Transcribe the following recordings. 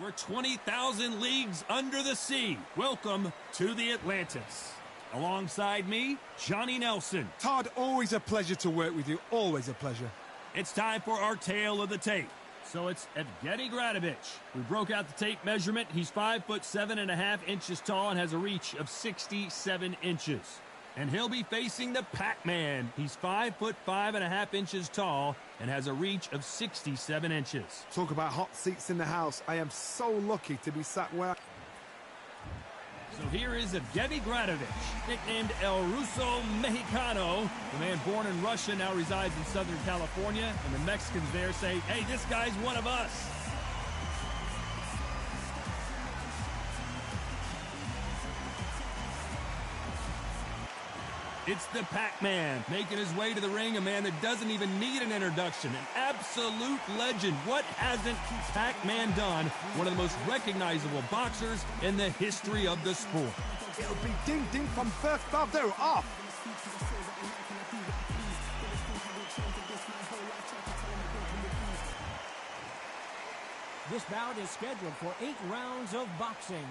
For 20,000 leagues under the sea, welcome to the Atlantis. Alongside me, Johnny Nelson. Todd, always a pleasure to work with you. Always a pleasure. It's time for our tale of the tape. So it's Evgeny Gradovich. We broke out the tape measurement. He's 5'7.5" tall and has a reach of 67 inches. And he'll be facing the Pac-Man. He's 5'5.5" tall and has a reach of 67 inches. Talk about hot seats in the house. I am so lucky to be sat where... So here is Evgeny Gradovich, nicknamed El Ruso Mexicano. The man born in Russia now resides in Southern California, and the Mexicans there say, hey, this guy's one of us. It's the Pac-Man, making his way to the ring, a man that doesn't even need an introduction, an absolute legend. What hasn't Pac-Man done? One of the most recognizable boxers in the history of the sport. It'll be ding-ding from first valve. They're off. This bout is scheduled for 8 rounds of boxing.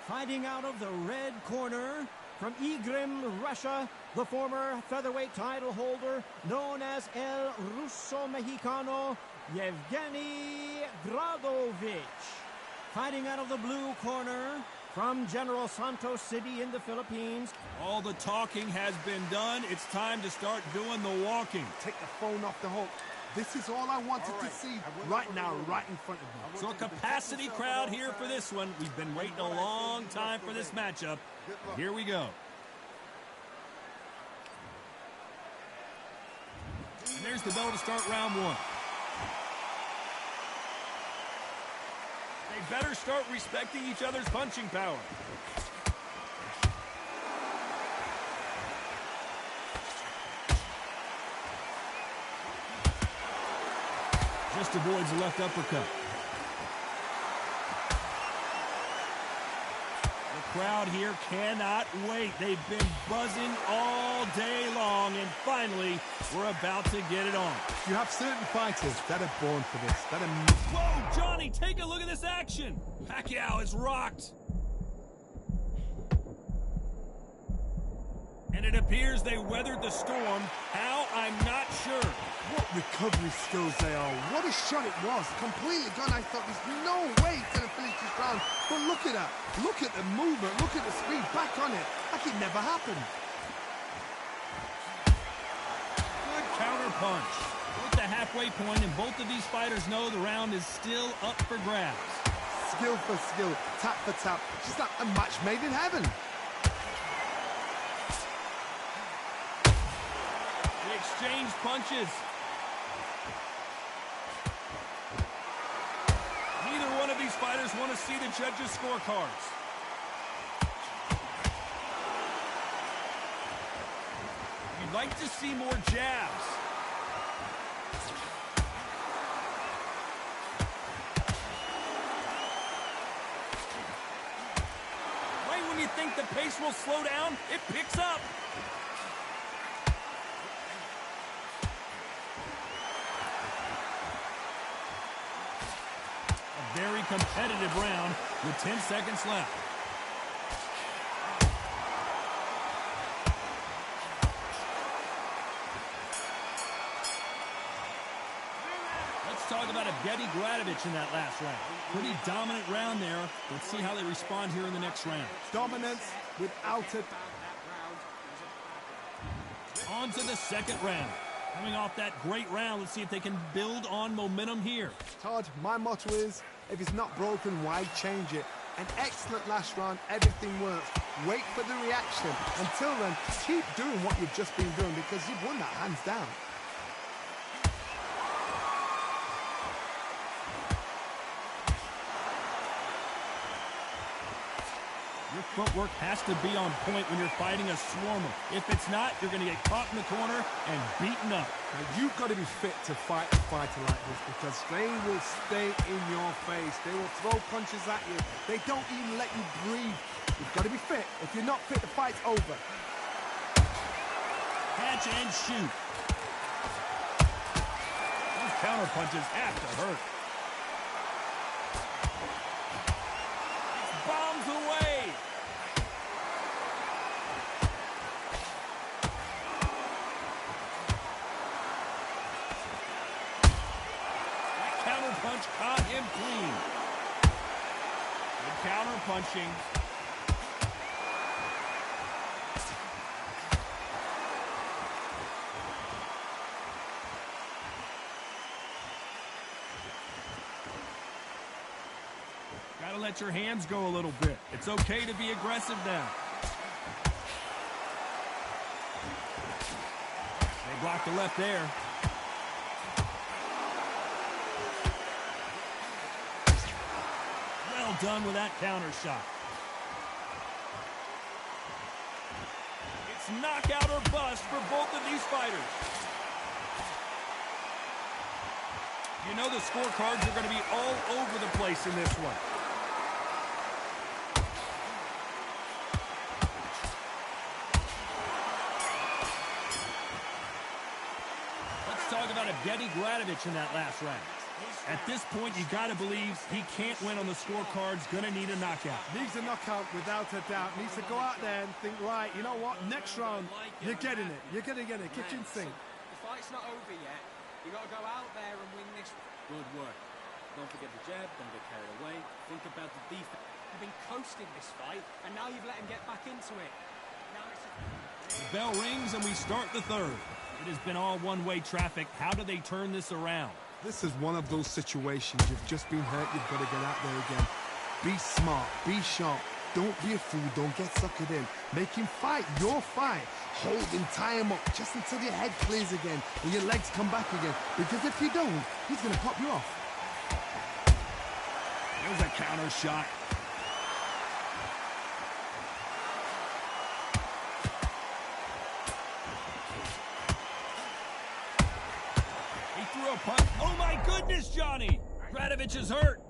Fighting out of the red corner, from Igrim, Russia, the former featherweight title holder known as El Ruso Mexicano, Evgeny Gradovich. Fighting out of the blue corner, from General Santos City in the Philippines. All the talking has been done. It's time to start doing the walking. Take the phone off the hook. This is all I wanted to see right now, right in front of me. So a capacity crowd here for this one. We've been waiting a long time for this matchup. Here we go. And there's the bell to start round one. They better start respecting each other's punching power. Just avoids the left uppercut. The crowd here cannot wait. They've been buzzing all day long, and finally, we're about to get it on. You have certain fighters that are born for this. Whoa, Johnny, take a look at this action. Pacquiao is rocked. And it appears they weathered the storm. How? I'm not sure. What recovery skills they are. What a shot it was. Completely gone. I thought there's no way it's going to finish this round. But look at that. Look at the movement. Look at the speed. Back on it. Like it never happened. Good counter punch. We're at the halfway point, and both of these fighters know the round is still up for grabs. Skill for skill. Tap for tap. Just like a match made in heaven. They exchange punches. Neither one of these fighters want to see the judges' scorecards. You'd like to see more jabs. Right when you think the pace will slow down, it picks up. Very competitive round with 10 seconds left. Let's talk about Evgeny Gradovich in that last round. Pretty dominant round there. Let's see how they respond here in the next round. Dominance without it. On to the second round. Coming off that great round, let's see if they can build on momentum here. Todd, my motto is, if it's not broken, why change it? An excellent last round, everything works. Wait for the reaction. Until then, keep doing what you've just been doing because you've won that hands down. Your footwork has to be on point when you're fighting a swarmer. If it's not, you're going to get caught in the corner and beaten up. Now, you've got to be fit to fight a fighter like this because they will stay in your face. They will throw punches at you. They don't even let you breathe. You've got to be fit. If you're not fit, the fight's over. Catch and shoot. Those counter punches have to hurt. punch caught him clean. Good counter punching. Gotta let your hands go a little bit. It's okay to be aggressive now. They blocked the left there. Well done with that counter shot. It's knockout or bust for both of these fighters. You know the scorecards are going to be all over the place in this one. Talk about Evgeny Gradovich in that last round. At this point, you got to believe he can't win on the scorecards. Going to need a knockout. Needs a knockout without a doubt. Needs to go out there and think, right, you know what? Next round, you're getting it. You're going to get it. Kitchen sink. The fight's not over yet. You got to go out there and win this. Good work. Don't forget the jab. Don't get carried away. Think about the defense. You've been coasting this fight, and now you've let him get back into it. The bell rings, and we start the third. It has been all one-way traffic. How do they turn this around? This is one of those situations. You've just been hurt. You've got to get out there again. Be smart. Be sharp. Don't be a fool. Don't get suckered in. Make him fight your fight. Hold him, tie him up, just until your head clears again and your legs come back again. Because if you don't, he's going to pop you off. There's a counter shot. Oh my goodness, Johnny! Gradovich is hurt.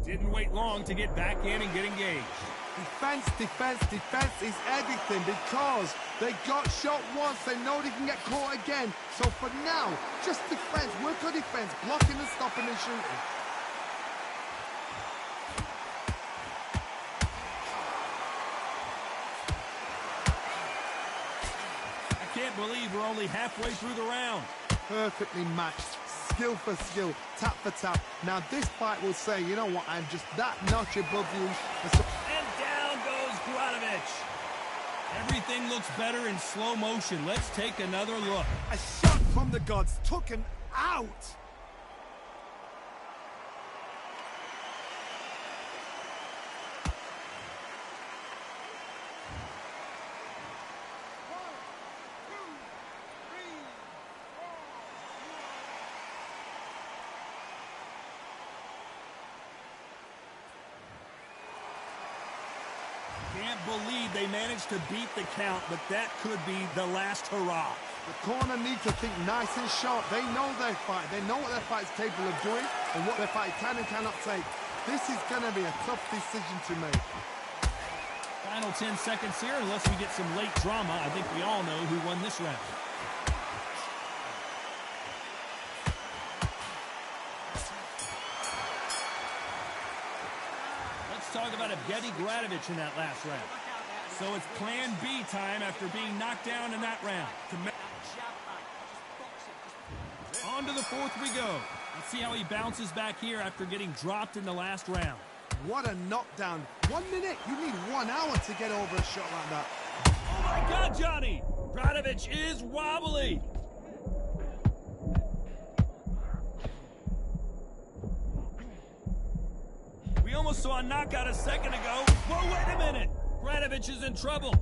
Didn't wait long to get back in and get engaged. Defense, defense, defense is everything because they got shot once. They know they can get caught again. So for now, just defense. Work on defense. Blocking and stopping and shooting. Can't believe we're only halfway through the round. Perfectly matched, skill for skill, tap for tap. Now this fight will say, you know what, I'm just that notch above you. And down goes Gradovich. Everything looks better in slow motion. Let's take another look. A shot from the gods took him out. Can't believe they managed to beat the count, but that could be the last hurrah. The corner need to think nice and sharp. They know their fight. They know what their fight's capable of doing and what their fight can and cannot take. This is going to be a tough decision to make. Final 10 seconds here, unless we get some late drama. I think we all know who won this round. Talk about Evgeny Gradovich in that last round. So it's plan B time after being knocked down in that round. On to the fourth we go. Let's see how he bounces back here after getting dropped in the last round. What a knockdown. 1 minute. You need 1 hour to get over a shot like that. Oh my God, Johnny! Gradovich is wobbly. We almost saw a knockout a second ago. Whoa, wait a minute! Gradovich is in trouble.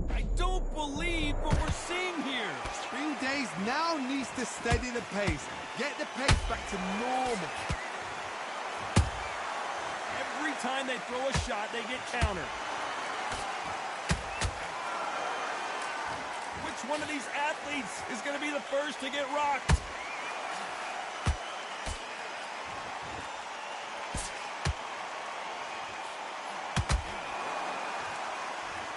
I don't believe what we're seeing here. Spring Days now needs to steady the pace. Get the pace back to normal. Every time they throw a shot, they get countered. Which one of these athletes is going to be the first to get rocked?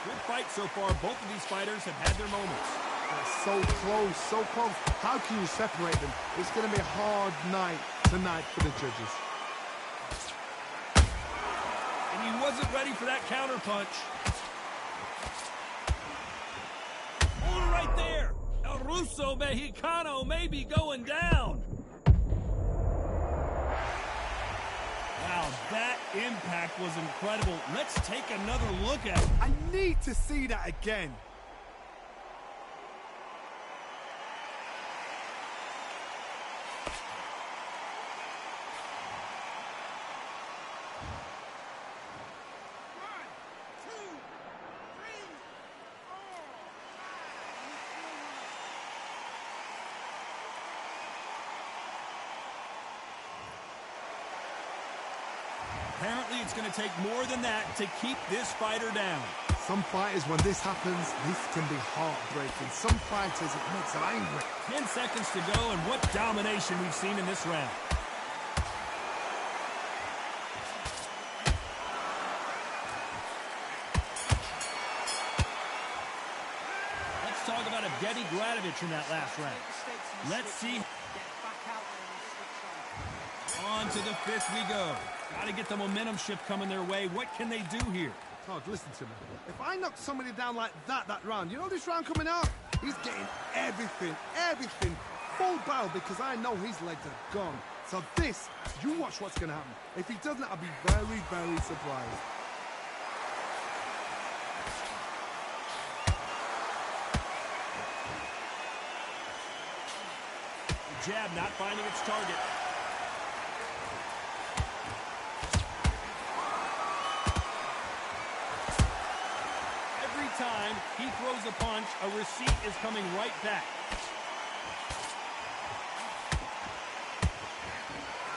Good fight so far. Both of these fighters have had their moments. They're so close, so close. How can you separate them? It's going to be a hard night tonight for the judges. He wasn't ready for that counter punch. Oh, right there. El Ruso Mexicano may be going down. Wow, that impact was incredible. Let's take another look at it. I need to see that again. Apparently, it's going to take more than that to keep this fighter down. Some fighters, when this happens, this can be heartbreaking. Some fighters, it makes them angry. 10 seconds to go, and what domination we've seen in this round. Let's talk about Evgeny Gradovich in that last round. Let's see. On to the fifth we go. Got to get the momentum shift coming their way. What can they do here? Todd, listen to me. If I knock somebody down like that round, you know this round coming up? He's getting everything, full barrel, because I know his legs are gone. So this, you watch what's going to happen. If he doesn't, I'll be very, very surprised. The jab not finding its target. Time he throws a punch, a receipt is coming right back.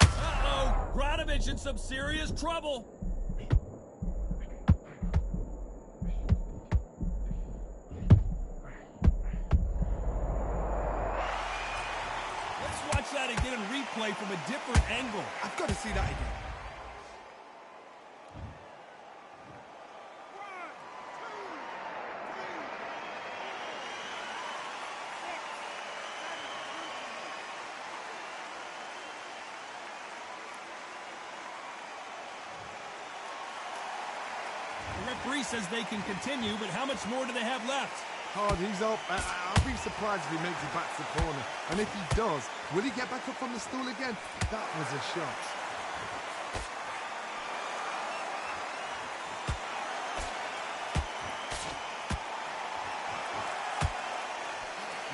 Uh-oh, Gradovich in some serious trouble. Let's watch that again in replay from a different angle. I've got to see that again. The referee says they can continue, but how much more do they have left? Hard, he's up. I'll be surprised if he makes it back to the corner. And if he does, will he get back up from the stool again? That was a shot.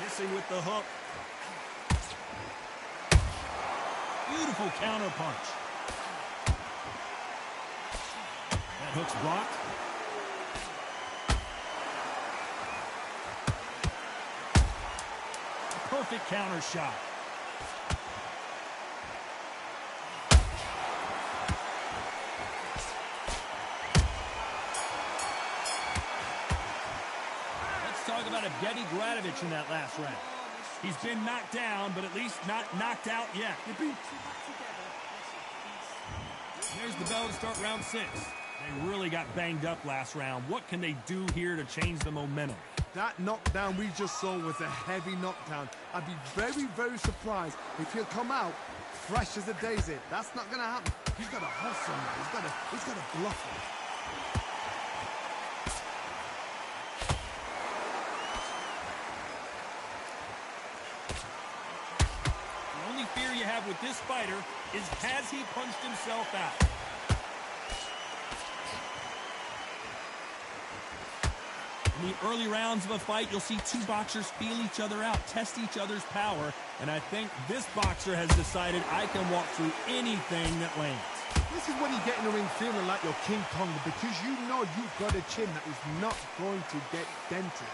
Missing with the hook. Beautiful counter punch. That hook's blocked. Perfect counter shot. Let's talk about Evgeny Gradovich in that last round. He's been knocked down, but at least not knocked out yet. There's the bell to start round 6. They really got banged up last round. What can they do here to change the momentum? That knockdown we just saw was a heavy knockdown. I'd be very, very surprised if he'll come out fresh as a daisy. That's not going to happen. He's got to hustle now. He's got to bluff him. The only fear you have with this fighter is, has he punched himself out? In the early rounds of a fight, you'll see two boxers feel each other out, test each other's power, and I think this boxer has decided I can walk through anything that lands. This is when you get in the ring feeling like you're King Kong, because you know you've got a chin that is not going to get dented.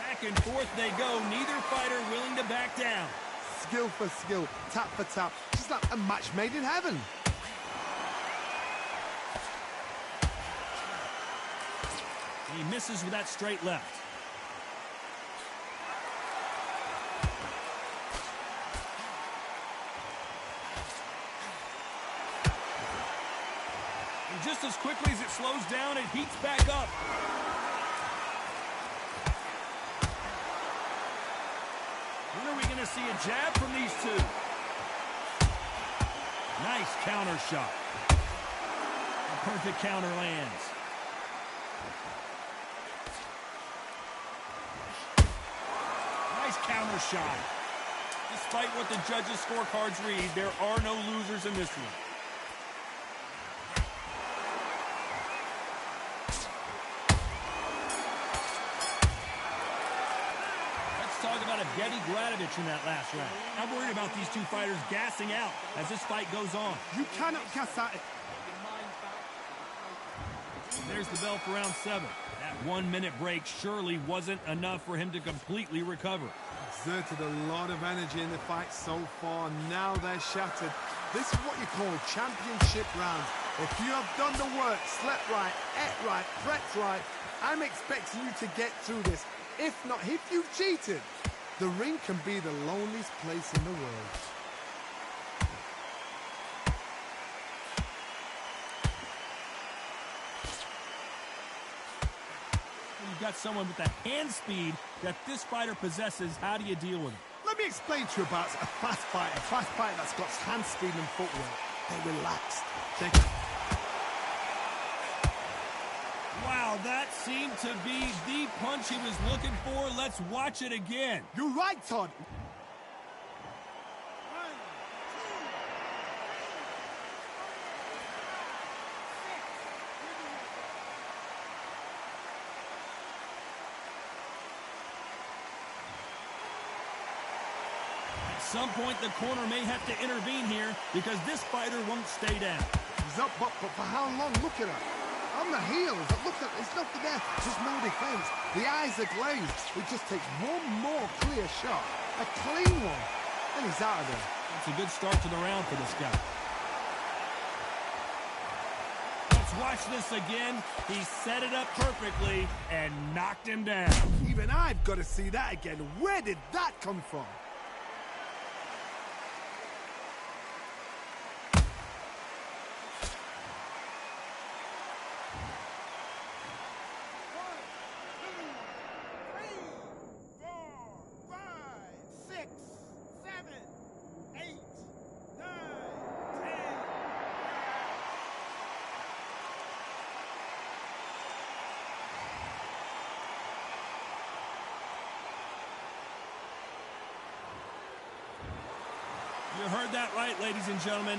Back and forth they go, neither fighter willing to back down. Skill for skill, tap for tap, just like a match made in heaven. He misses with that straight left. And just as quickly as it slows down, it heats back up. When are we going to see a jab from these two? Nice counter shot. A perfect counter lands. Nice counter shot. Despite what the judges' scorecards read, there are no losers in this one. Talk about Evgeny Gradovich in that last round. I'm worried about these two fighters gassing out as this fight goes on. You cannot gas out. There's the bell for round 7. That 1-minute break surely wasn't enough for him to completely recover. Exerted a lot of energy in the fight so far. Now they're shattered. This is what you call championship rounds. If you have done the work, slept right, ate right, prepped right, I'm expecting you to get through this. If not, if you've cheated, the ring can be the loneliest place in the world. You've got someone with the hand speed that this fighter possesses. How do you deal with it? Let me explain to you about a fast fighter that's got hand speed and footwork. They're relaxed. Wow, that seemed to be the punch he was looking for. Let's watch it again. You're right, Todd. At some point, the corner may have to intervene here because this fighter won't stay down. He's up, but for how long? Look at her. On the heels, look at, it's nothing there, just no defense. The eyes are glazed. It just takes one more clear shot, a clean one, and he's out of there. It's a good start to the round for this guy. Let's watch this again. He set it up perfectly and knocked him down. Even I've got to see that again. Where did that come from? You heard that right, ladies and gentlemen.